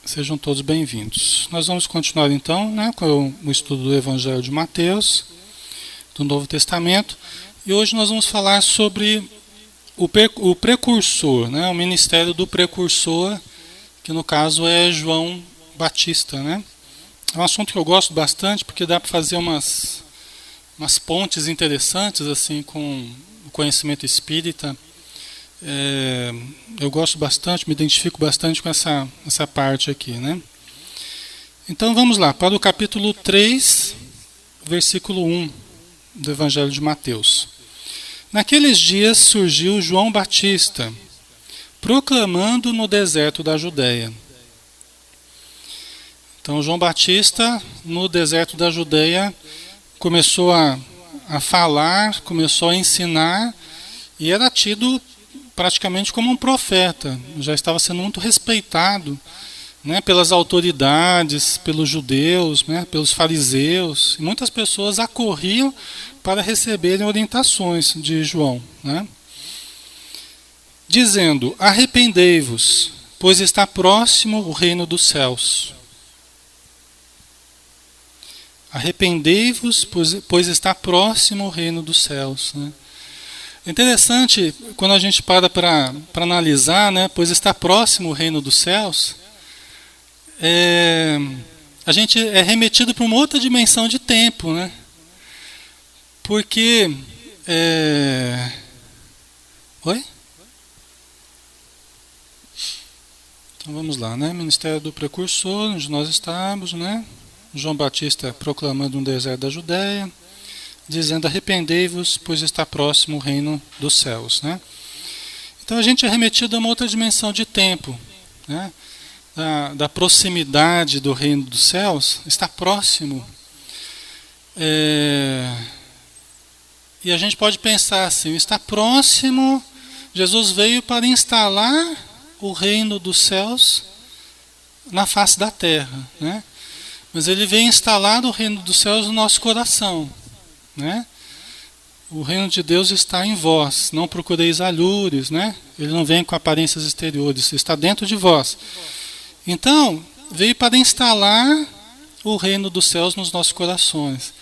Sejam todos bem-vindos. Nós vamos continuar então, com o estudo do Evangelho de Mateus, do Novo Testamento, e hoje nós vamos falar sobre o precursor, o ministério do precursor, que no caso é João Batista. É um assunto que eu gosto bastante porque dá para fazer umas pontes interessantes assim com o conhecimento espírita. Eu gosto bastante, me identifico bastante com essa parte aqui, Então vamos lá, para o capítulo 3, versículo 1 do Evangelho de Mateus. Naqueles dias surgiu João Batista, proclamando no deserto da Judeia. Então João Batista, no deserto da Judeia, começou a falar, começou a ensinar, e era tido praticamente como um profeta, já estava sendo muito respeitado, pelas autoridades, pelos judeus, pelos fariseus, e muitas pessoas acorriam para receberem orientações de João, dizendo: arrependei-vos, pois está próximo o reino dos céus. Arrependei-vos, pois está próximo o reino dos céus. É interessante, quando a gente para analisar, pois está próximo o reino dos céus, a gente é remetido para uma outra dimensão de tempo, Porque... Oi? Então vamos lá, Ministério do Precursor, onde nós estamos, João Batista proclamando um deserto da Judeia, dizendo: arrependei-vos, pois está próximo o reino dos céus. Então a gente é remetido a uma outra dimensão de tempo, da proximidade do reino dos céus, está próximo. E a gente pode pensar assim: está próximo, Jesus veio para instalar o reino dos céus na face da terra, mas ele veio instalar o reino dos céus no nosso coração. O reino de Deus está em vós, não procureis alhures, Ele não vem com aparências exteriores, está dentro de vós. Então, veio para instalar o reino dos céus nos nossos corações.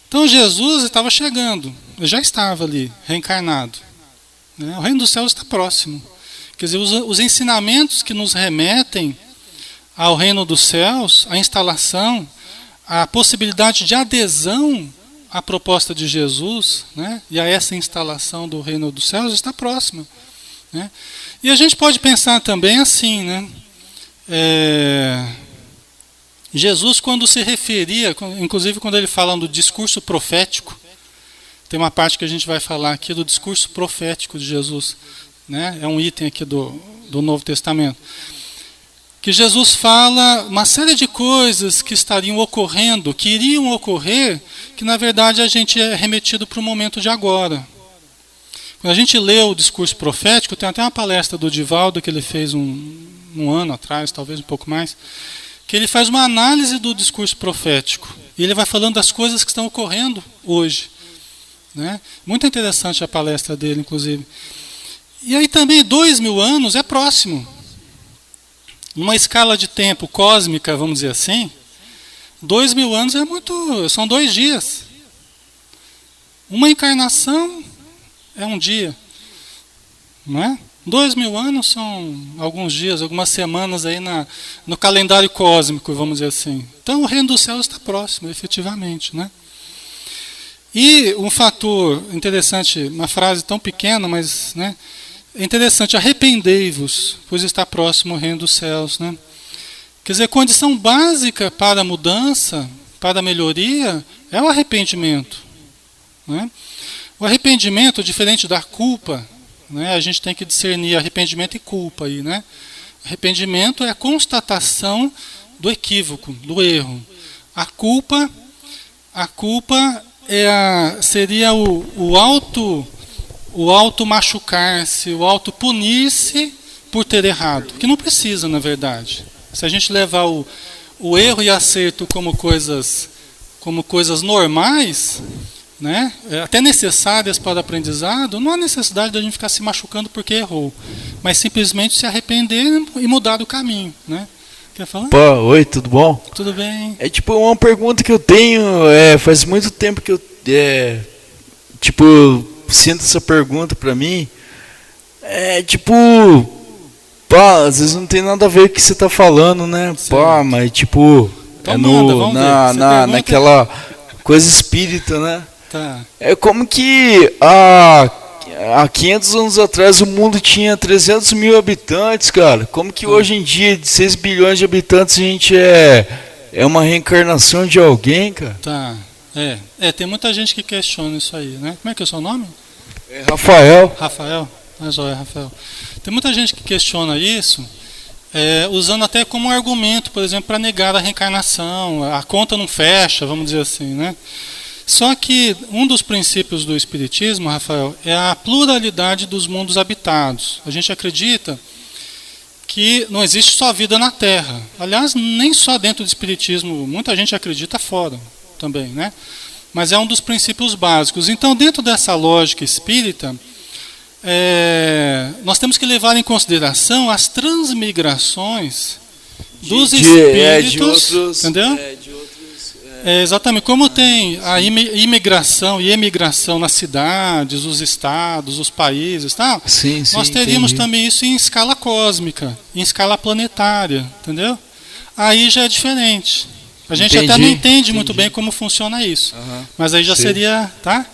Então Jesus estava chegando, já estava ali, reencarnado. O reino dos céus está próximo. Quer dizer, os ensinamentos que nos remetem ao reino dos céus, a instalação, a possibilidade de adesão à proposta de Jesus, e a essa instalação do reino dos céus está próxima. E a gente pode pensar também assim, Jesus, quando se referia, inclusive quando ele fala do discurso profético, tem uma parte que a gente vai falar aqui do discurso profético de Jesus, é um item aqui do Novo Testamento, que Jesus fala uma série de coisas que estariam ocorrendo, que iriam ocorrer, que na verdade a gente é remetido para o momento de agora. Quando a gente lê o discurso profético, tem até uma palestra do Divaldo que ele fez um ano atrás, talvez um pouco mais, que ele faz uma análise do discurso profético. E ele vai falando das coisas que estão ocorrendo hoje. Muito interessante a palestra dele, inclusive. E aí também 2000 anos é próximo. Numa escala de tempo cósmica, vamos dizer assim, 2000 anos são 2 dias. Uma encarnação é um dia. 2000 anos são alguns dias, algumas semanas aí no calendário cósmico, vamos dizer assim. Então o reino dos céus está próximo, efetivamente. E um fator interessante, uma frase tão pequena, mas... É interessante: arrependei-vos, pois está próximo o reino dos céus. Quer dizer, a condição básica para a mudança, para a melhoria, é o arrependimento. O arrependimento, diferente da culpa, a gente tem que discernir arrependimento e culpa aí. Arrependimento é a constatação do equívoco, do erro. A culpa seria o auto machucar-se, o auto punir-se por ter errado, que não precisa, na verdade. Se a gente levar o erro e acerto como coisas normais, até necessárias para o aprendizado, não há necessidade de a gente ficar se machucando porque errou, mas simplesmente se arrepender e mudar o caminho. Quer falar? Pô, oi, tudo bom? Tudo bem. É tipo uma pergunta que eu tenho, faz muito tempo que eu tipo, sinto essa pergunta pra mim. É tipo, pá, às vezes não tem nada a ver com o que você tá falando, né? Pá, Certo. mas tipo, Então é manda, vamos ver. Você pergunta. naquela coisa espírita, né? Tá. É como que há 500 anos atrás o mundo tinha 300 mil habitantes, cara. Como que hoje em dia, de 6 bilhões de habitantes, a gente é uma reencarnação de alguém, cara? Tá. Tem muita gente que questiona isso aí, né? Como é que é o seu nome? É Rafael. Rafael? Ah, joia, Rafael. Tem muita gente que questiona isso, usando até como argumento, por exemplo, para negar a reencarnação. A conta não fecha, vamos dizer assim, né? Só que um dos princípios do Espiritismo, Rafael, é a pluralidade dos mundos habitados. A gente acredita que não existe só vida na Terra. Aliás, nem só dentro do Espiritismo, muita gente acredita fora também, né? Mas é um dos princípios básicos. Então, dentro dessa lógica espírita, nós temos que levar em consideração as transmigrações dos espíritos, entendeu? Exatamente, como tem a imigração e emigração nas cidades, os estados, os países, tal, sim, nós teríamos entendi. também isso em escala cósmica, em escala planetária, entendeu? Aí já é diferente. A gente até não entende muito bem como funciona isso, mas aí já seria, tá?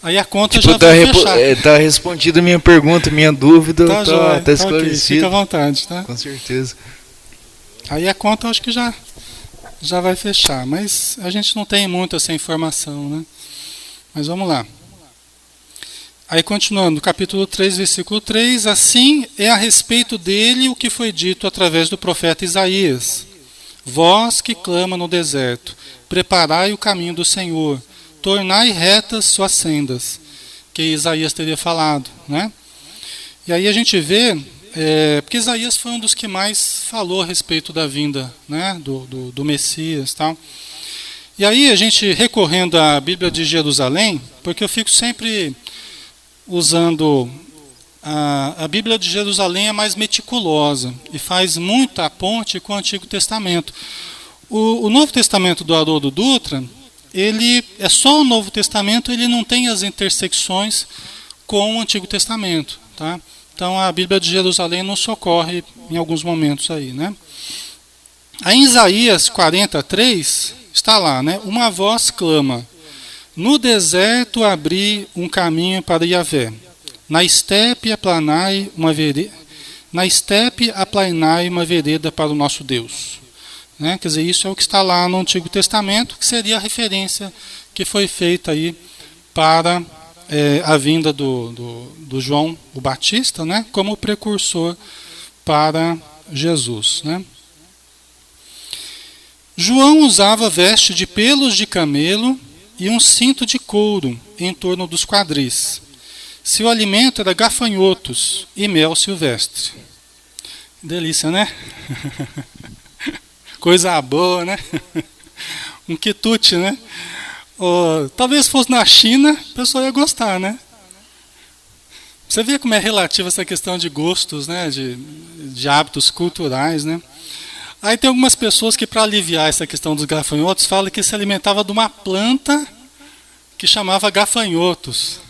Aí a conta tipo, já vai fechar. Tá respondida a minha pergunta, minha dúvida, tá esclarecida. Okay, fica à vontade, tá? Com certeza. Aí a conta eu acho que já vai fechar, mas a gente não tem muito essa informação, né? Mas vamos lá. Aí continuando, capítulo 3, versículo 3, assim é a respeito dele o que foi dito através do profeta Isaías. Vós que clama no deserto, preparai o caminho do Senhor, tornai retas suas sendas, que Isaías teria falado, né? E aí a gente vê, porque Isaías foi um dos que mais falou a respeito da vinda, né, do Messias, tal. E aí a gente recorrendo à Bíblia de Jerusalém, porque eu fico sempre usando a Bíblia de Jerusalém é mais meticulosa e faz muita ponte com o Antigo Testamento. O Novo Testamento do Haroldo Dutra, ele é só o Novo Testamento, ele não tem as intersecções com o Antigo Testamento, tá? Então a Bíblia de Jerusalém nos socorre em alguns momentos aí, né? Aí em Isaías 43 está lá, né? Uma voz clama: no deserto abri um caminho para Yahvé. Na estepe aplanai uma vereda para o nosso Deus. Né? Quer dizer, isso é o que está lá no Antigo Testamento, que seria a referência que foi feita aí para a vinda do João o Batista, né? Como precursor para Jesus. Né? João usava veste de pelos de camelo e um cinto de couro em torno dos quadris. Seu alimento era gafanhotos e mel silvestre. Delícia, né? Coisa boa, né? Um quitute, né? Talvez fosse na China, a pessoa ia gostar, né? Você vê como é relativa essa questão de gostos, né? De hábitos culturais, né? Aí tem algumas pessoas que, para aliviar essa questão dos gafanhotos, falam que se alimentava de uma planta que chamava gafanhotos.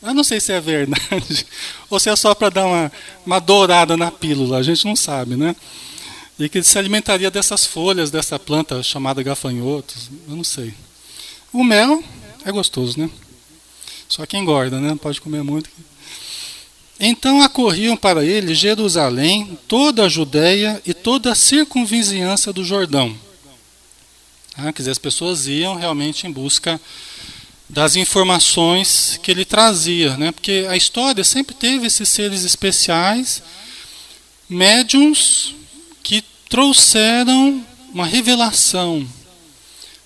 Eu não sei se é verdade ou se é só para dar uma dourada na pílula, a gente não sabe, né? E que se alimentaria dessas folhas dessa planta chamada gafanhotos, eu não sei. O mel é gostoso, né? Só que engorda, né? Não pode comer muito. Então acorriam para ele Jerusalém, toda a Judéia e toda a circunvizinhança do Jordão. Quer dizer, as pessoas iam realmente em busca das informações que ele trazia, né? Porque a história sempre teve esses seres especiais, médiums que trouxeram uma revelação,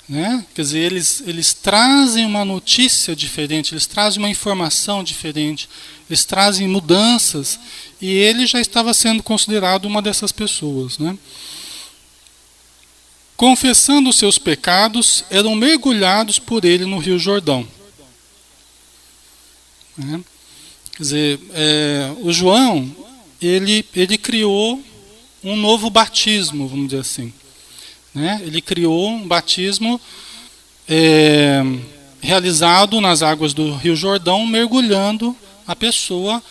né? Quer dizer, eles trazem uma notícia diferente, eles trazem uma informação diferente, eles trazem mudanças, e ele já estava sendo considerado uma dessas pessoas, né? Confessando os seus pecados, eram mergulhados por ele no Rio Jordão. Quer dizer, o João, ele criou um novo batismo, vamos dizer assim. Né? Ele criou um batismo realizado nas águas do Rio Jordão, mergulhando a pessoa,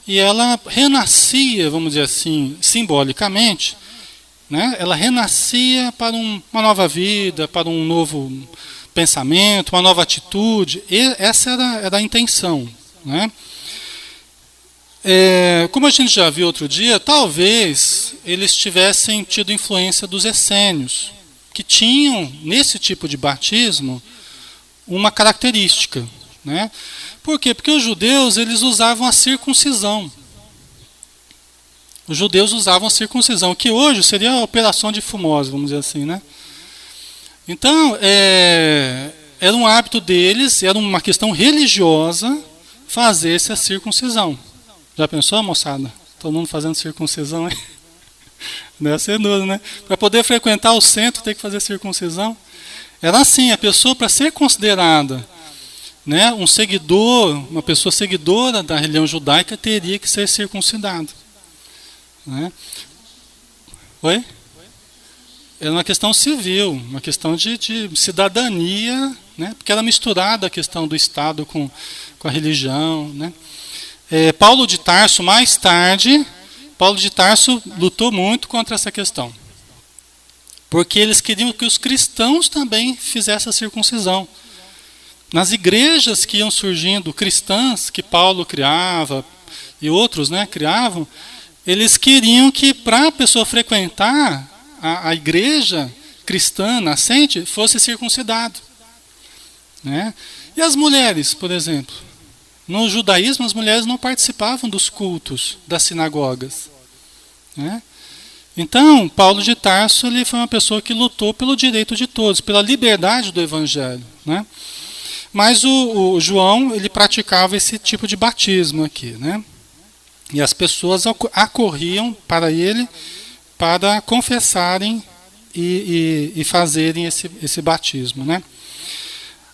e ela renascia, vamos dizer assim, simbolicamente, né? Ela renascia para uma nova vida, para um novo pensamento, uma nova atitude. E essa era a intenção. Né? Como a gente já viu outro dia, talvez eles tivessem tido influência dos essênios, que tinham, nesse tipo de batismo, uma característica. Né? Por quê? Porque os judeus eles usavam a circuncisão. Os judeus usavam a circuncisão, que hoje seria a operação de Fumose, vamos dizer assim. Né? Então, era um hábito deles, era uma questão religiosa fazer essa circuncisão. Já pensou, moçada? Todo mundo fazendo circuncisão, hein? Deve ser duro, né? Para poder frequentar o centro, tem que fazer circuncisão. Era assim, a pessoa, para ser considerada, né, um seguidor, uma pessoa seguidora da religião judaica, teria que ser circuncidado. Né? Oi? Era uma questão civil, uma questão de cidadania, né? Porque era misturada a questão do Estado com a religião. Né? Paulo de Tarso, mais tarde, Paulo de Tarso lutou muito contra essa questão. Porque eles queriam que os cristãos também fizessem a circuncisão. Nas igrejas que iam surgindo cristãs, que Paulo criava e outros, né, criavam, eles queriam que para a pessoa frequentar a igreja cristã nascente fosse circuncidado. Né? E as mulheres, por exemplo? No judaísmo, as mulheres não participavam dos cultos das sinagogas. Né? Então, Paulo de Tarso ele foi uma pessoa que lutou pelo direito de todos, pela liberdade do evangelho. Né? Mas o João ele praticava esse tipo de batismo aqui. Né? E as pessoas acorriam para ele para confessarem e fazerem esse batismo. Né?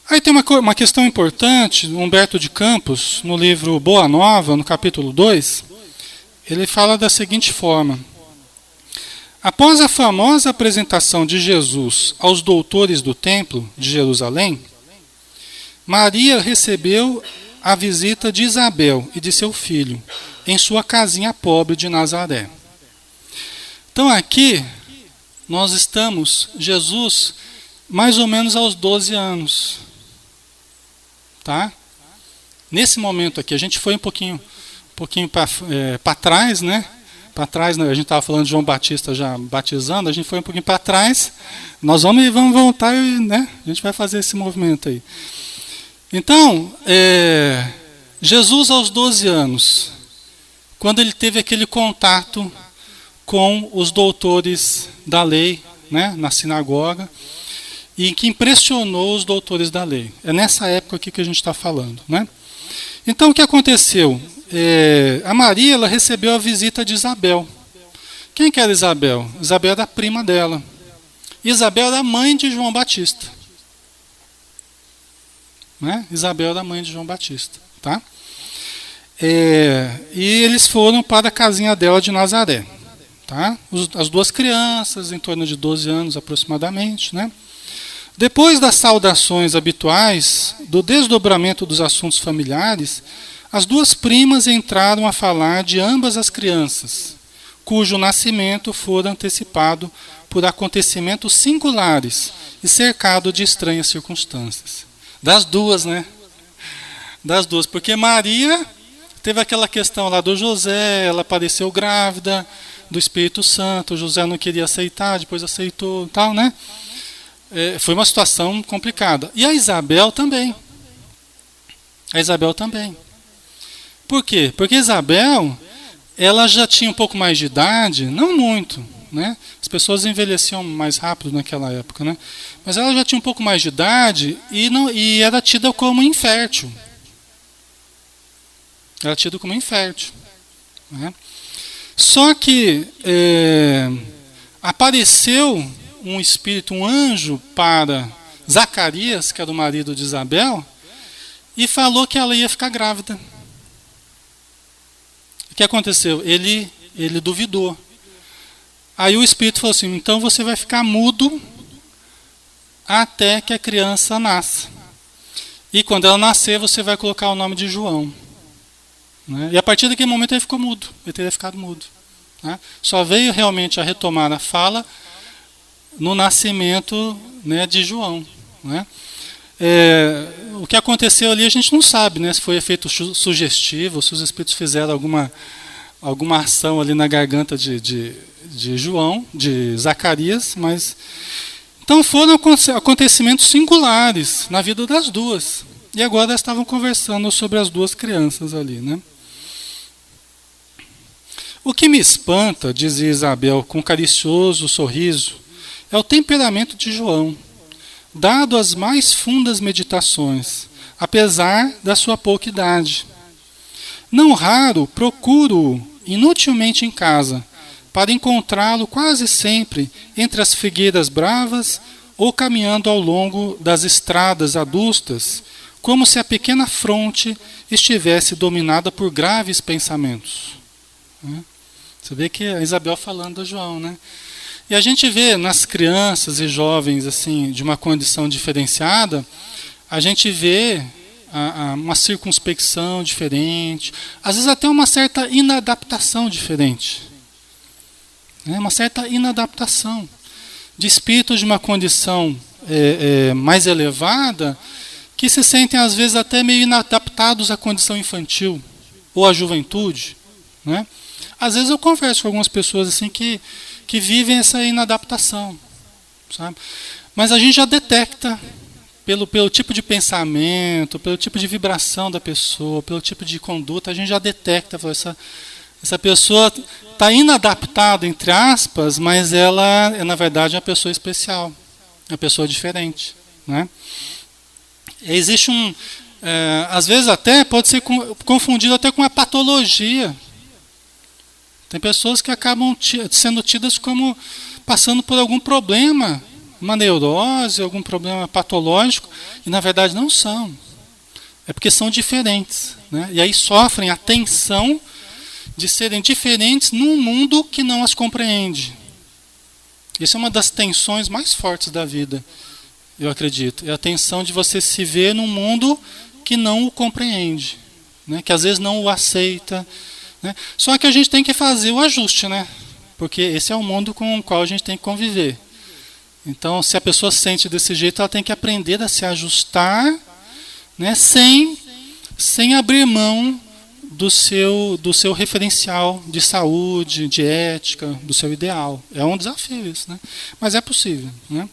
Aí tem uma questão importante, Humberto de Campos, no livro Boa Nova, no capítulo 2, ele fala da seguinte forma: após a famosa apresentação de Jesus aos doutores do templo de Jerusalém, Maria recebeu a visita de Isabel e de seu filho, em sua casinha pobre de Nazaré. Então aqui, nós estamos, Jesus, mais ou menos aos 12 anos. Tá? Nesse momento aqui, a gente foi um pouquinho para trás, né? Para trás, né? A gente estava falando de João Batista já batizando, a gente foi um pouquinho para trás. Nós vamos voltar, né? A gente vai fazer esse movimento aí. Então, Jesus aos 12 anos, quando ele teve aquele contato com os doutores da lei, né? Na sinagoga, e que impressionou os doutores da lei. É nessa época aqui que a gente está falando. Né? Então, o que aconteceu? A Maria ela recebeu a visita de Isabel. Quem que era Isabel? Isabel era a prima dela. Isabel era a mãe de João Batista. Né? Isabel era a mãe de João Batista. Tá? E eles foram para a casinha dela de Nazaré. Tá? As duas crianças, em torno de 12 anos aproximadamente, né? Depois das saudações habituais, do desdobramento dos assuntos familiares, as duas primas entraram a falar de ambas as crianças, cujo nascimento fora antecipado por acontecimentos singulares e cercado de estranhas circunstâncias. Das duas, né? Das duas, porque Maria teve aquela questão lá do José, ela apareceu grávida do Espírito Santo, José não queria aceitar, depois aceitou, tal, né? Foi uma situação complicada. E a Isabel também. Por quê? Porque Isabel, ela já tinha um pouco mais de idade, não muito, né? As pessoas envelheciam mais rápido naquela época, né? Mas ela já tinha um pouco mais de idade e era tida como infértil. Era tida como infértil. Né? Só que apareceu um espírito, um anjo para Zacarias, que era o marido de Isabel, e falou que ela ia ficar grávida. O que aconteceu? Ele duvidou. Aí o Espírito falou assim, então você vai ficar mudo até que a criança nasça. E quando ela nascer, você vai colocar o nome de João. Né? E a partir daquele momento ele ficou mudo, ele teria ficado mudo. Né? Só veio realmente a retomar a fala no nascimento, né, de João. Né? O que aconteceu ali a gente não sabe, né, se foi efeito sugestivo, se os espíritos fizeram alguma ação ali na garganta de João, de Zacarias, mas então foram acontecimentos singulares na vida das duas. E agora elas estavam conversando sobre as duas crianças ali, né? O que me espanta, dizia Isabel com caricioso sorriso, é o temperamento de João, dado às mais fundas meditações, apesar da sua pouca idade. Não raro procuro-o inutilmente em casa, para encontrá-lo quase sempre entre as figueiras bravas ou caminhando ao longo das estradas adustas, como se a pequena fronte estivesse dominada por graves pensamentos. Você vê que a Isabel falando do João, né? E a gente vê nas crianças e jovens assim de uma condição diferenciada, a gente vê uma circunspecção diferente, às vezes até uma certa inadaptação diferente. Uma certa inadaptação de espíritos de uma condição mais elevada que se sentem às vezes até meio inadaptados à condição infantil ou à juventude. Né? Às vezes eu converso com algumas pessoas assim que vivem essa inadaptação, sabe? Mas a gente já detecta pelo tipo de pensamento, pelo tipo de vibração da pessoa, pelo tipo de conduta, a gente já detecta essa pessoa está inadaptada, entre aspas, mas ela é, na verdade, uma pessoa especial, uma pessoa diferente. Né? Existe às vezes até pode ser confundido até com uma patologia. Tem pessoas que acabam sendo tidas como passando por algum problema, uma neurose, algum problema patológico, e na verdade não são. É porque são diferentes. Né? E aí sofrem a tensão de serem diferentes num mundo que não as compreende. Isso é uma das tensões mais fortes da vida, eu acredito. É a tensão de você se ver num mundo que não o compreende, né? Que às vezes não o aceita. Né? Só que a gente tem que fazer o ajuste, né? Porque esse é o mundo com o qual a gente tem que conviver. Então, se a pessoa se sente desse jeito, ela tem que aprender a se ajustar, né? Sem abrir mão do seu referencial de saúde, de ética, do seu ideal. É um desafio isso, né? Mas é possível. Né?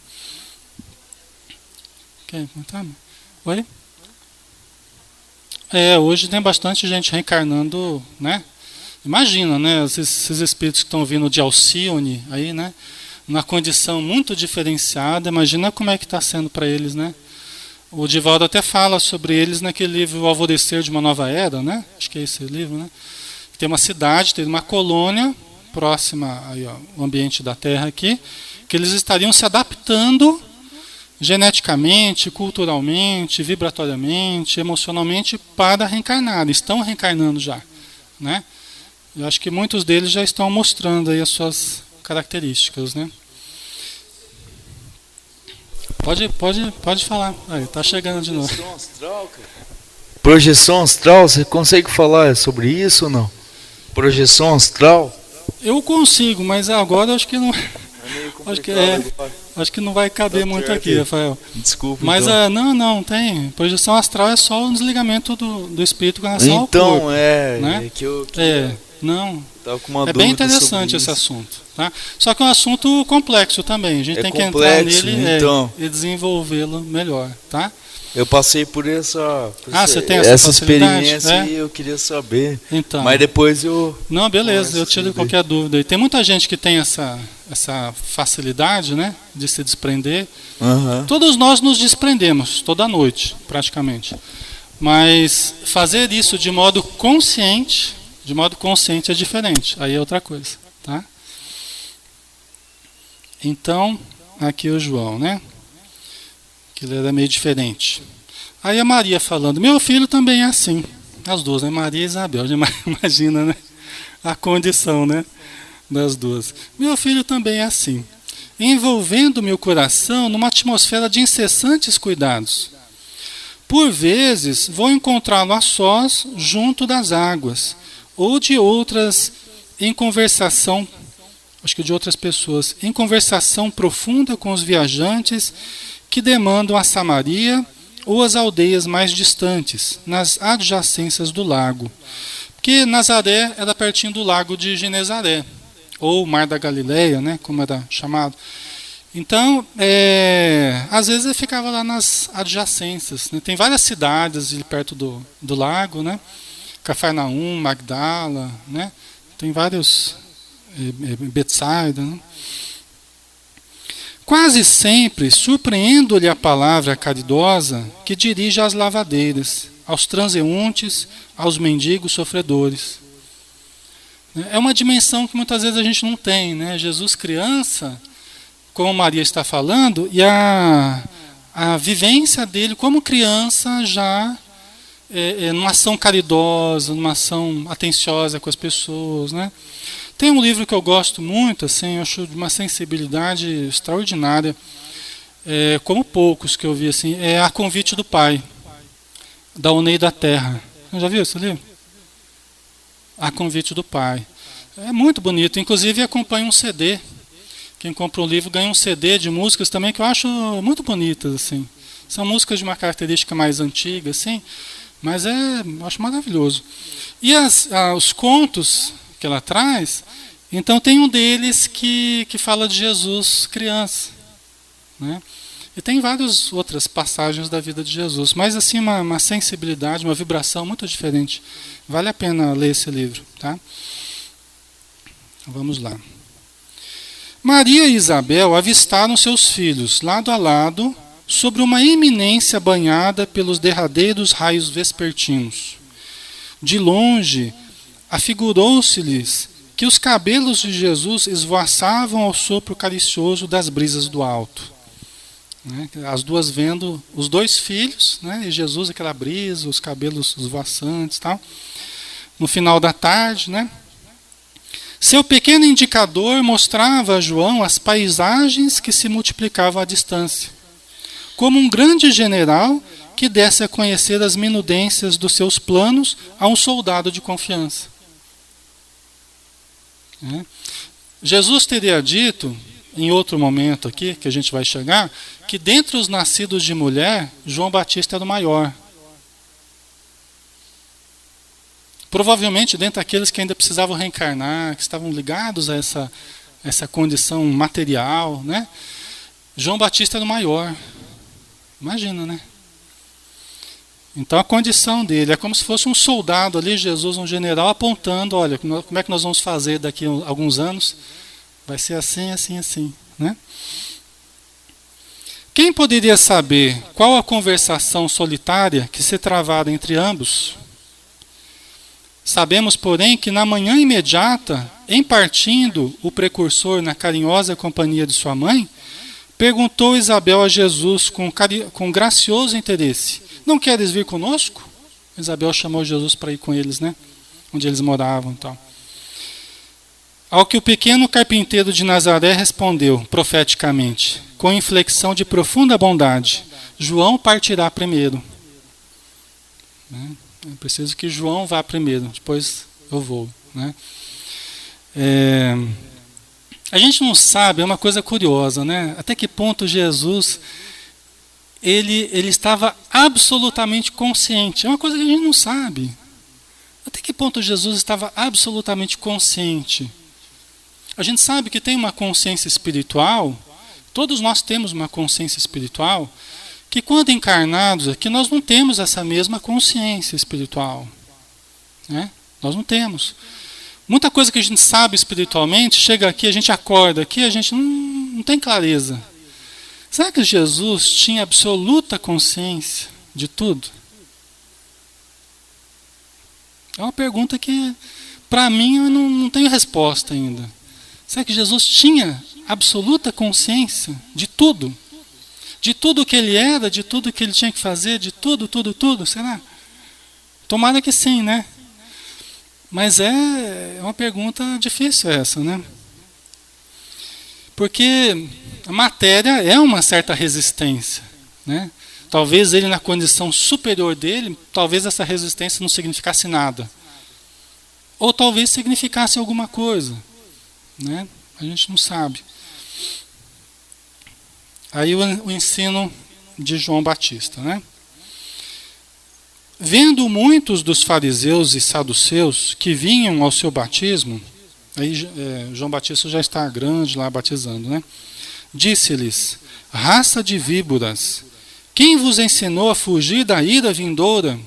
Quer comentar? Oi? Hoje tem bastante gente reencarnando, né? Imagina, né? Esses espíritos que estão vindo de Alcione, aí, né? Na condição muito diferenciada, imagina como é que está sendo para eles, né? O Divaldo até fala sobre eles naquele livro O Alvorecer de uma Nova Era, né? Acho que é esse livro, né? Tem uma cidade, tem uma colônia próxima aí, ó, ao ambiente da Terra aqui, que eles estariam se adaptando geneticamente, culturalmente, vibratoriamente, emocionalmente para reencarnar. Estão reencarnando já, né? Eu acho que muitos deles já estão mostrando aí as suas características, né? Pode falar. Aí, tá chegando de novo. Projeção astral, cara. Projeção astral, você consegue falar sobre isso ou não? Projeção astral? Eu consigo, mas agora acho que não. Acho que não vai caber muito aqui, Rafael. Desculpa. Mas então. não tem. Projeção astral é só um desligamento do espírito com relação ao corpo. Então, né? Não. Tava com uma é bem dúvida interessante sobre esse isso. assunto. Tá? Só que é um assunto complexo também. A gente tem complexo, que entrar nele então. e desenvolvê-lo melhor. Tá? Eu passei por essa você tem essa experiência e eu queria saber. Então, mas depois eu... Não, beleza, eu tiro qualquer dúvida. E tem muita gente que tem essa facilidade, né, de se desprender. Uhum. Todos nós nos desprendemos, toda noite, praticamente. Mas fazer isso de modo consciente é diferente. Aí é outra coisa. Tá? Então, aqui o João, né? Que ele era meio diferente. Aí a Maria falando, meu filho também é assim. As duas, né? Maria e Isabel. Imagina, né? A condição, né? das duas. Meu filho também é assim, envolvendo meu coração numa atmosfera de incessantes cuidados. Por vezes, vou encontrá-lo a sós junto das águas, ou de outras em conversação, acho que de outras pessoas, em conversação profunda com os viajantes que demandam a Samaria ou as aldeias mais distantes, nas adjacências do lago. Porque Nazaré era pertinho do lago de Genezaré, ou Mar da Galileia, né, como era chamado. Então, às vezes ele ficava lá nas adjacências. Né? Tem várias cidades ali perto do lago, né? Cafarnaum, Magdala, né? Tem vários, Betsaida. Né? Quase sempre surpreendo-lhe a palavra caridosa que dirige às lavadeiras, aos transeuntes, aos mendigos sofredores. É uma dimensão que muitas vezes a gente não tem, né? Jesus criança, como Maria está falando, e a vivência dele como criança já numa ação caridosa, numa ação atenciosa com as pessoas, né? Tem um livro que eu gosto muito, assim, eu acho de uma sensibilidade extraordinária, como poucos que eu vi, assim, é A Convite do Pai, da Oneida Terra. Já viu esse livro? A Convite do Pai. É muito bonito, inclusive acompanha um CD. Quem compra o livro ganha um CD de músicas também que eu acho muito bonitas, assim. São músicas de uma característica mais antiga, assim, mas eu acho maravilhoso. E os contos que ela traz, então tem um deles que fala de Jesus criança, né? E tem várias outras passagens da vida de Jesus, mas assim uma sensibilidade, uma vibração muito diferente. Vale a pena ler esse livro, tá? Vamos lá. Maria e Isabel avistaram seus filhos, lado a lado, sobre uma eminência banhada pelos derradeiros raios vespertinos. De longe, afigurou-se-lhes que os cabelos de Jesus esvoaçavam ao sopro caricioso das brisas do alto. Né? As duas vendo os dois filhos, né? E Jesus, aquela brisa, os cabelos esvoaçantes, tal. No final da tarde, né? Seu pequeno indicador mostrava a João as paisagens que se multiplicavam à distância, como um grande general que desse a conhecer as minudências dos seus planos a um soldado de confiança. Jesus teria dito, em outro momento aqui, que a gente vai chegar, que dentre os nascidos de mulher, João Batista era o maior. Provavelmente dentre aqueles que ainda precisavam reencarnar, que estavam ligados a essa condição material, né? João Batista era o maior. Imagina, né? Então a condição dele é como se fosse um soldado ali, Jesus, um general, apontando, olha, como é que nós vamos fazer daqui a alguns anos? Vai ser assim, assim, assim, né? Quem poderia saber qual a conversação solitária que se travara entre ambos? Sabemos, porém, que na manhã imediata, em partindo o precursor na carinhosa companhia de sua mãe, perguntou Isabel a Jesus com gracioso interesse: não queres vir conosco? Isabel chamou Jesus para ir com eles, né? Onde eles moravam, tal. Ao que o pequeno carpinteiro de Nazaré respondeu, profeticamente, com inflexão de profunda bondade: João partirá primeiro. Né? Eu preciso que João vá primeiro, depois eu vou. Né? A gente não sabe, é uma coisa curiosa, né? Até que ponto Jesus ele estava absolutamente consciente. É uma coisa que a gente não sabe. Até que ponto Jesus estava absolutamente consciente? A gente sabe que tem uma consciência espiritual, todos nós temos uma consciência espiritual, que quando encarnados aqui nós não temos essa mesma consciência espiritual. Né? Nós não temos. Muita coisa que a gente sabe espiritualmente, chega aqui, a gente acorda aqui, a gente não tem clareza. Será que Jesus tinha absoluta consciência de tudo? É uma pergunta que, para mim, eu não tenho resposta ainda. Será que Jesus tinha absoluta consciência de tudo? De tudo que ele era, de tudo que ele tinha que fazer, de tudo, será? Tomara que sim, né? Mas é uma pergunta difícil essa, né? Porque a matéria é uma certa resistência, né? Talvez ele, na condição superior dele, talvez essa resistência não significasse nada. Ou talvez significasse alguma coisa, né? A gente não sabe. Aí o ensino de João Batista, né? Vendo muitos dos fariseus e saduceus que vinham ao seu batismo, aí João Batista já está grande lá batizando, né? Disse-lhes: raça de víboras, quem vos ensinou a fugir da ira vindoura?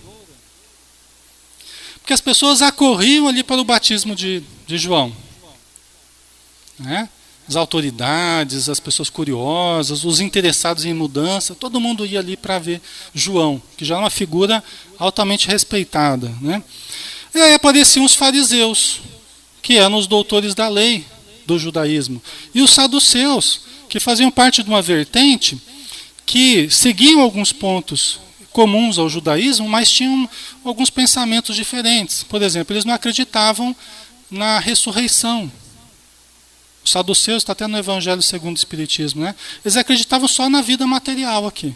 Porque as pessoas acorriam ali para o batismo de João, né? As autoridades, as pessoas curiosas, os interessados em mudança, todo mundo ia ali para ver João, que já é uma figura altamente respeitada, né? E aí apareciam os fariseus, que eram os doutores da lei do judaísmo, e os saduceus, que faziam parte de uma vertente que seguiam alguns pontos comuns ao judaísmo, mas tinham alguns pensamentos diferentes. Por exemplo, eles não acreditavam na ressurreição. Os saduceus, está até no Evangelho segundo o Espiritismo, né? Eles acreditavam só na vida material aqui.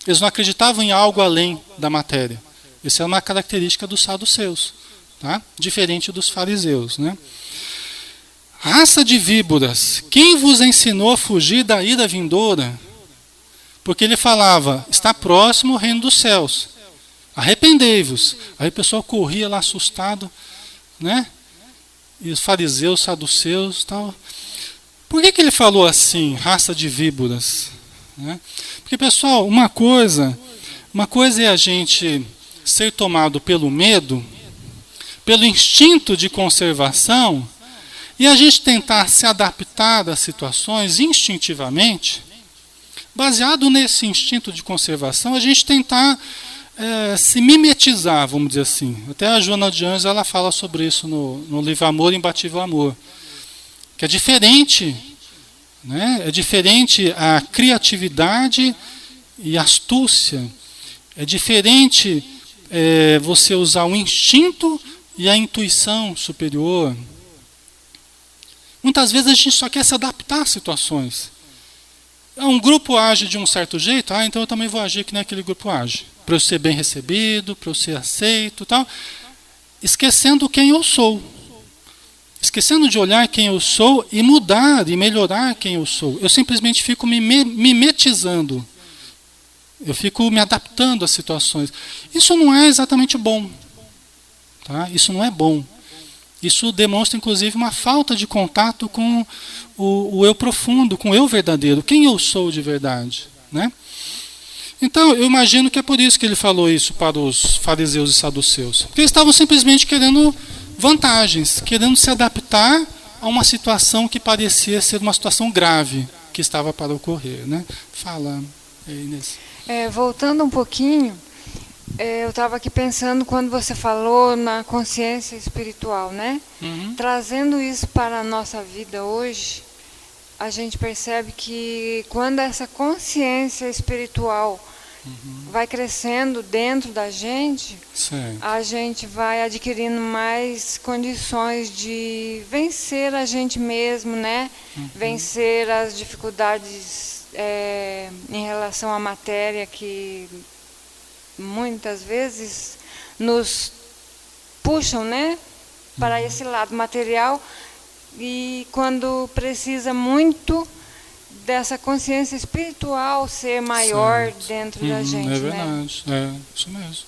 Eles não acreditavam em algo além da matéria. Essa é uma característica dos saduceus, tá? Diferente dos fariseus, né? Raça de víboras, quem vos ensinou a fugir da ira vindoura? Porque ele falava, está próximo o reino dos céus. Arrependei-vos. Aí o pessoal corria lá assustado, né? E os fariseus, saduceus, tal. Por que ele falou assim, raça de víboras? Né? Porque, pessoal, uma coisa é a gente ser tomado pelo medo, pelo instinto de conservação, e a gente tentar se adaptar às situações instintivamente. Baseado nesse instinto de conservação, a gente tentar se mimetizar, vamos dizer assim. Até a Joana de Anjos ela fala sobre isso no livro Amor, Imbatível Amor. Que é diferente, né? É diferente a criatividade e astúcia. É diferente você usar o instinto e a intuição superior. Muitas vezes a gente só quer se adaptar às situações. Um grupo age de um certo jeito, então eu também vou agir que nem aquele grupo age. Para eu ser bem recebido, para eu ser aceito, tal. Esquecendo quem eu sou. Esquecendo de olhar quem eu sou e mudar e melhorar quem eu sou. Eu simplesmente fico me mimetizando. Eu fico me adaptando às situações. Isso não é exatamente bom. Tá? Isso não é bom. Isso demonstra, inclusive, uma falta de contato com o eu profundo, com o eu verdadeiro. Quem eu sou de verdade, né? Então, eu imagino que é por isso que ele falou isso para os fariseus e saduceus. Porque eles estavam simplesmente querendo vantagens, querendo se adaptar a uma situação que parecia ser uma situação grave que estava para ocorrer, né? Fala, Inês. Voltando um pouquinho, eu estava aqui pensando quando você falou na consciência espiritual, né? Uhum. Trazendo isso para a nossa vida hoje, a gente percebe que quando essa consciência espiritual vai crescendo dentro da gente, certo, a gente vai adquirindo mais condições de vencer a gente mesmo, né? Vencer as dificuldades em relação à matéria que muitas vezes nos puxam, né, para esse lado material, e quando precisa muito dessa consciência espiritual ser maior dentro da gente, é verdade, né? Isso mesmo.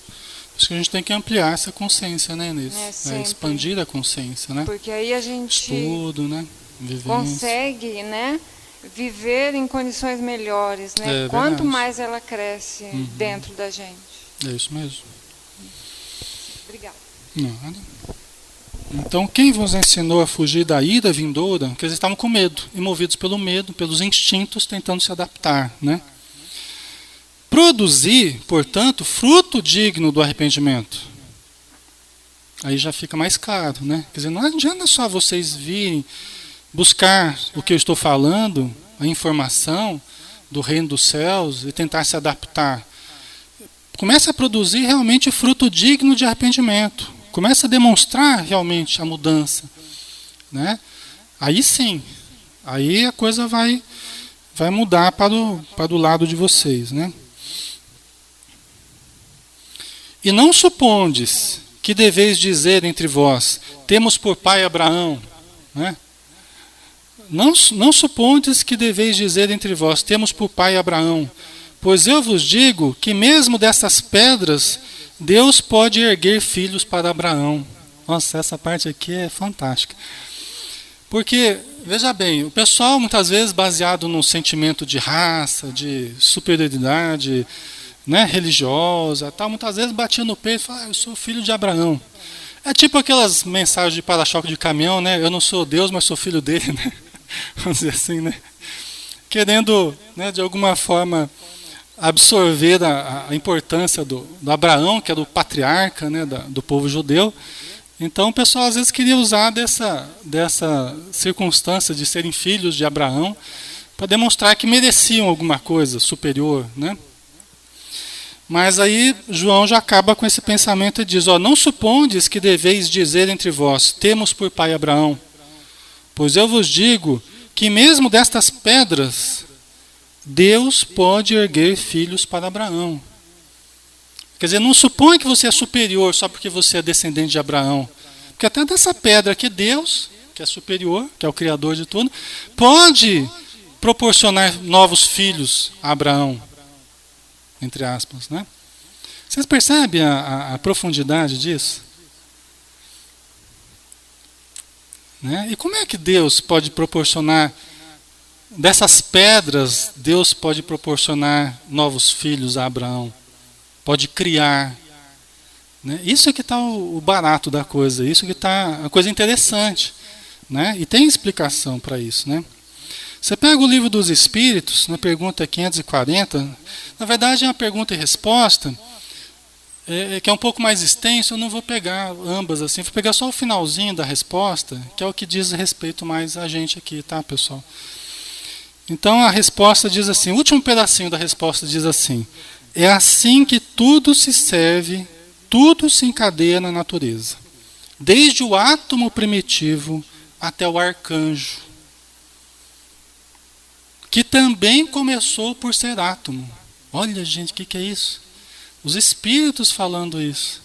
Por isso que a gente tem que ampliar essa consciência, né, Inês? Expandir a consciência, né? Porque aí a gente estudo, né? Vivência. Consegue, né, viver em condições melhores, né? Quanto mais ela cresce dentro da gente. É isso mesmo. Obrigada. Nada. Então, quem vos ensinou a fugir da ira vindoura? Porque eles estavam com medo, e movidos pelo medo, pelos instintos, tentando se adaptar, né? Produzir, portanto, fruto digno do arrependimento. Aí já fica mais claro, né? Quer dizer, não adianta só vocês virem buscar o que eu estou falando, a informação do reino dos céus e tentar se adaptar. Comece a produzir realmente fruto digno de arrependimento. Comece a demonstrar realmente a mudança, né? Aí sim, Aí a coisa vai mudar para o lado de vocês, né? E não supondes que deveis dizer entre vós, temos por pai Abraão, né? Não supondes que deveis dizer entre vós, temos por pai Abraão, pois eu vos digo que mesmo dessas pedras, Deus pode erguer filhos para Abraão. Nossa, essa parte aqui é fantástica. Porque, veja bem, o pessoal muitas vezes baseado no sentimento de raça, de superioridade, né, religiosa, tal, muitas vezes batia no peito e falava, eu sou filho de Abraão. É tipo aquelas mensagens de para-choque de caminhão, né? Eu não sou Deus, mas sou filho dele, né? Vamos dizer assim, né? Querendo, né, de alguma forma, absorver a importância do Abraão, que era o patriarca, né, do povo judeu. Então o pessoal às vezes queria usar dessa circunstância de serem filhos de Abraão para demonstrar que mereciam alguma coisa superior, né? Mas aí João já acaba com esse pensamento e diz, não supondes que deveis dizer entre vós, temos por pai Abraão, pois eu vos digo que mesmo destas pedras, Deus pode erguer filhos para Abraão. Quer dizer, não supõe que você é superior só porque você é descendente de Abraão. Porque até dessa pedra aqui, Deus, que é superior, que é o Criador de tudo, pode proporcionar novos filhos a Abraão. Entre aspas, né? Vocês percebem a profundidade disso? Né? E como é que Deus pode proporcionar, dessas pedras, Deus pode proporcionar novos filhos a Abraão? Pode criar. Né? Isso é que está o barato da coisa, isso que está a coisa interessante. Né? E tem explicação para isso, né? Você pega o Livro dos Espíritos, na pergunta 540, na verdade é uma pergunta e resposta, que é um pouco mais extenso, eu não vou pegar ambas assim, vou pegar só o finalzinho da resposta, que é o que diz respeito mais a gente aqui, tá, pessoal? Então a resposta diz assim, o último pedacinho da resposta diz assim, é assim que tudo se serve, tudo se encadeia na natureza, desde o átomo primitivo até o arcanjo, que também começou por ser átomo. Olha, gente, o que é isso? Os espíritos falando isso.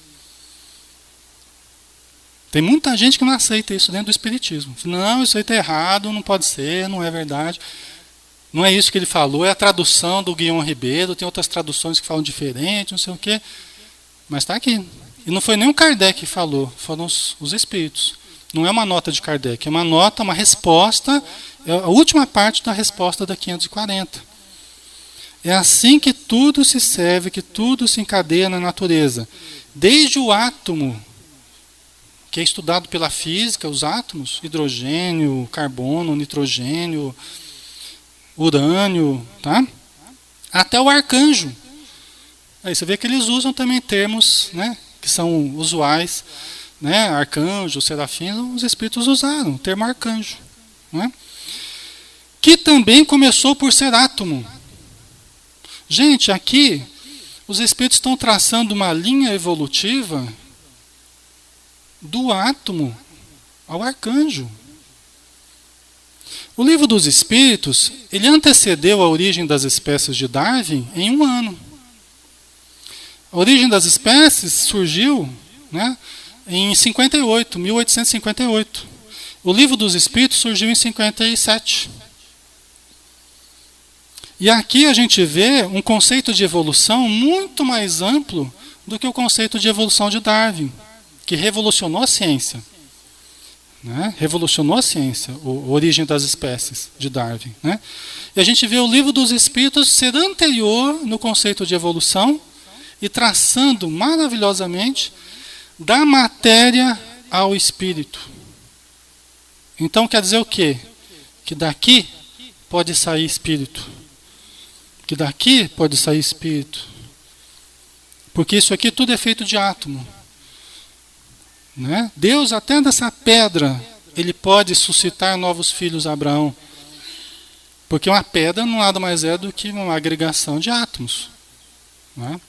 Tem muita gente que não aceita isso dentro do espiritismo. Não, isso aí está errado, não pode ser, não é verdade. Não é isso que ele falou, é a tradução do Guion Ribeiro, tem outras traduções que falam diferente, não sei o quê. Mas está aqui. E não foi nem o Kardec que falou, foram os espíritos. Não é uma nota de Kardec, é uma nota, uma resposta, é a última parte da resposta da 540. É assim que tudo se serve, que tudo se encadeia na natureza. Desde o átomo, que é estudado pela física, os átomos, hidrogênio, carbono, nitrogênio, urânio, tá? Até o arcanjo. Aí você vê que eles usam também termos, né, que são usuais, né, arcanjo, serafim, os espíritos usaram o termo arcanjo, né? Que também começou por ser átomo. Gente, aqui os espíritos estão traçando uma linha evolutiva do átomo ao arcanjo. O Livro dos Espíritos, ele antecedeu a origem das espécies de Darwin em 1 ano. A origem das espécies surgiu, né, em 1858. O Livro dos Espíritos surgiu em 57. E aqui a gente vê um conceito de evolução muito mais amplo do que o conceito de evolução de Darwin, que revolucionou a ciência. Né? Revolucionou a ciência, a origem das espécies de Darwin. Né? E a gente vê o Livro dos Espíritos ser anterior no conceito de evolução e traçando maravilhosamente da matéria ao espírito. Então quer dizer o quê? Que daqui pode sair espírito. Que daqui pode sair espírito. Porque isso aqui tudo é feito de átomo. Né? Deus, até dessa pedra, ele pode suscitar novos filhos a Abraão. Porque uma pedra não nada mais é do que uma agregação de átomos. Né?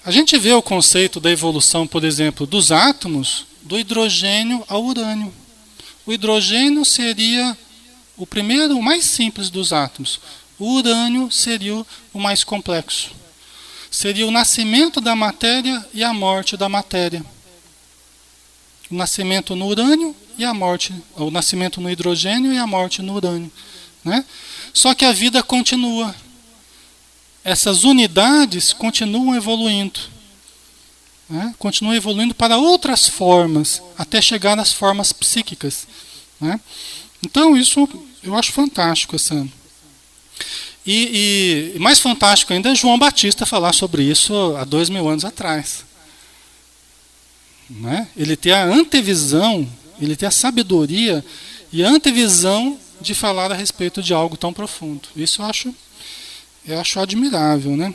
A gente vê o conceito da evolução, por exemplo, dos átomos, do hidrogênio ao urânio. O hidrogênio seria o primeiro, o mais simples dos átomos. O urânio seria o mais complexo. Seria o nascimento da matéria e a morte da matéria. O nascimento no urânio e a morte, o nascimento no hidrogênio e a morte no urânio, né? Só que a vida continua. Essas unidades continuam evoluindo, né? Continuam evoluindo para outras formas, até chegar nas formas psíquicas, né? Então isso eu acho fantástico. E mais fantástico ainda é João Batista falar sobre isso há 2000 anos atrás. Né? Ele tem a antevisão, ele tem a sabedoria e a antevisão de falar a respeito de algo tão profundo. Isso eu acho admirável, né?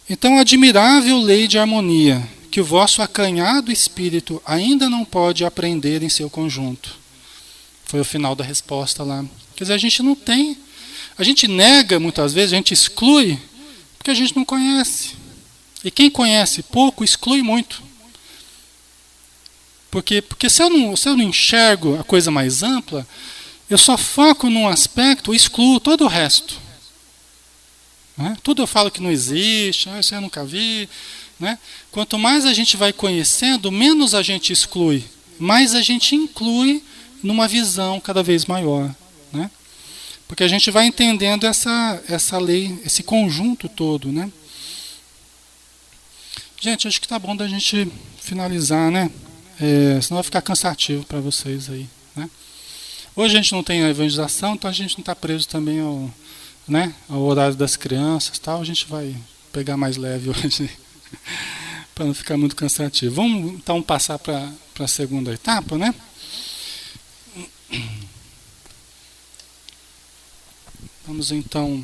Então, admirável lei de harmonia, que o vosso acanhado espírito ainda não pode aprender em seu conjunto. Foi o final da resposta lá. Quer dizer, a gente não tem, a gente nega muitas vezes, a gente exclui, porque a gente não conhece. E quem conhece pouco, exclui muito. Porque se eu não enxergo a coisa mais ampla, eu só foco num aspecto e excluo todo o resto. Né? Tudo eu falo que não existe, isso eu nunca vi. Né? Quanto mais a gente vai conhecendo, menos a gente exclui, mais a gente inclui numa visão cada vez maior. Né? Porque a gente vai entendendo essa lei, esse conjunto todo. Né? Gente, acho que tá bom da gente finalizar, né? Senão vai ficar cansativo para vocês aí. Né? Hoje a gente não tem a evangelização, então a gente não está preso também ao horário das crianças, tal. A gente vai pegar mais leve hoje para não ficar muito cansativo. Vamos então passar para a segunda etapa, né? Vamos então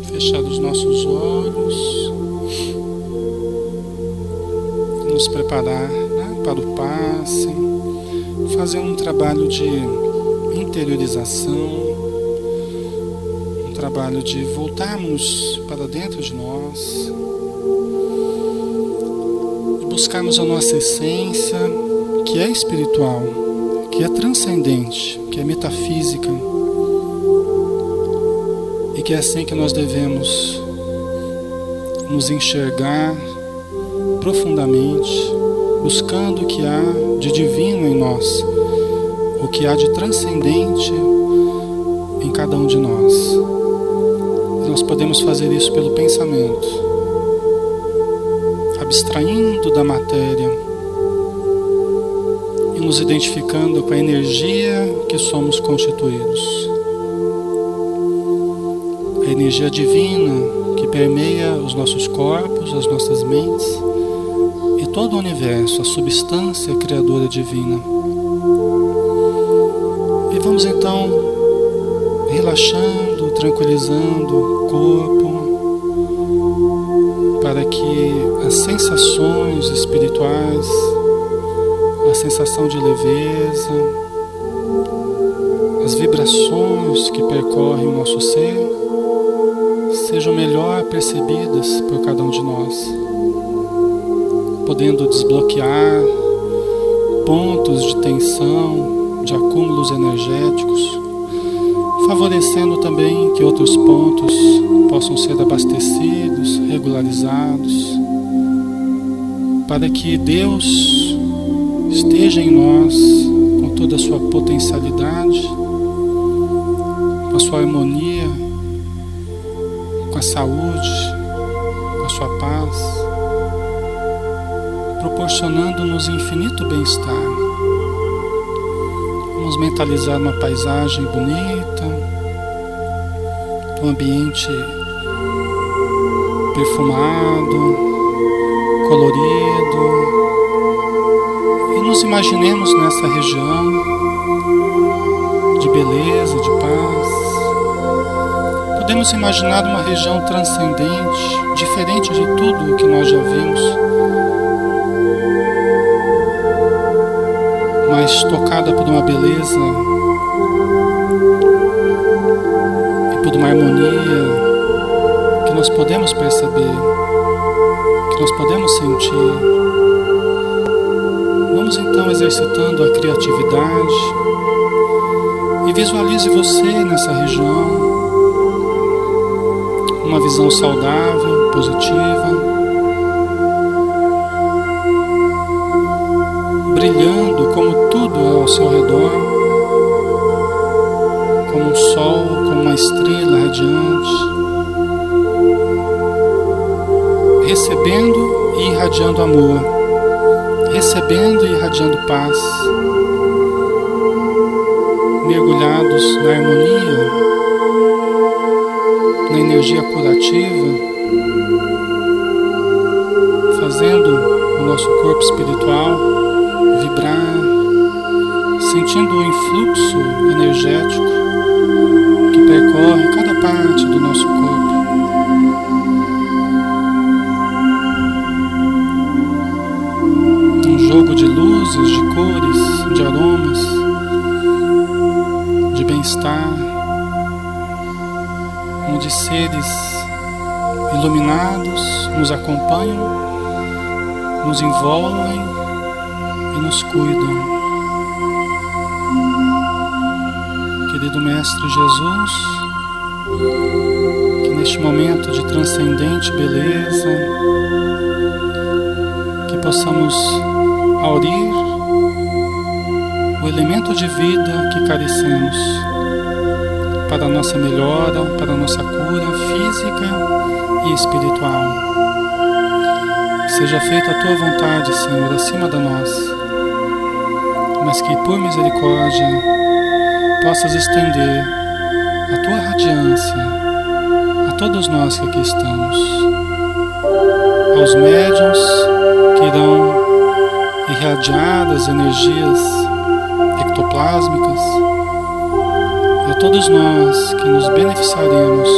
fechar os nossos olhos, nos preparar, né, para o passe, fazer um trabalho de interiorização, um trabalho de voltarmos para dentro de nós, de buscarmos a nossa essência, que é espiritual, que é transcendente, que é metafísica, e que é assim que nós devemos nos enxergar profundamente, buscando o que há de divino em nós, o que há de transcendente em cada um de nós. E nós podemos fazer isso pelo pensamento, abstraindo da matéria e nos identificando com a energia que somos constituídos. A energia divina que permeia os nossos corpos, as nossas mentes e todo o universo, a substância criadora divina. E vamos então relaxando, tranquilizando o corpo, para que as sensações espirituais, a sensação de leveza, as vibrações que percorrem o nosso ser, sejam melhor percebidas por cada um de nós, podendo desbloquear pontos de tensão, de acúmulos energéticos, favorecendo também que outros pontos possam ser abastecidos, regularizados, para que Deus esteja em nós com toda a sua potencialidade, com a sua harmonia, com a saúde, com a sua paz, proporcionando-nos infinito bem-estar. Vamos mentalizar uma paisagem bonita, um ambiente perfumado, colorido, e nos imaginemos nessa região de beleza, de paz. Podemos imaginar uma região transcendente, diferente de tudo o que nós já vimos, mas tocada por uma beleza e por uma harmonia que nós podemos perceber. que nós podemos sentir. Vamos então exercitando a criatividade e visualize você nessa região, uma visão saudável, positiva, brilhando como tudo ao seu redor, como um sol, como uma estrela radiante, recebendo e irradiando amor, recebendo e irradiando paz, mergulhados na harmonia, na energia curativa, fazendo o nosso corpo espiritual vibrar, sentindo o influxo energético que percorre cada parte do nosso corpo. Um jogo de luzes, de cores, de aromas, de bem-estar, onde seres iluminados nos acompanham, nos envolvem e nos cuidam. Querido Mestre Jesus, que neste momento de transcendente beleza, que possamos aurir o elemento de vida que carecemos para a nossa melhora, para a nossa cura física e espiritual. Que seja feita a Tua vontade, Senhor, acima da nossa, mas que por misericórdia possas estender a Tua radiância a todos nós que aqui estamos, aos médiuns que irão irradiar as energias ectoplásmicas e a todos nós que nos beneficiaremos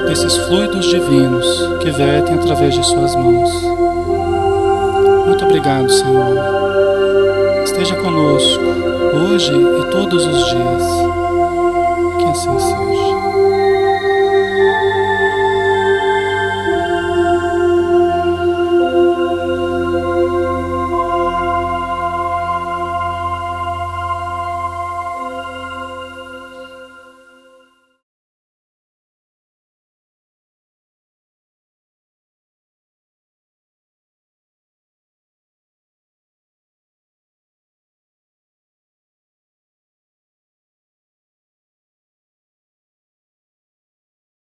desses fluidos divinos que vertem através de Suas mãos. Muito obrigado, Senhor. Esteja conosco hoje e todos os dias. Que assim seja.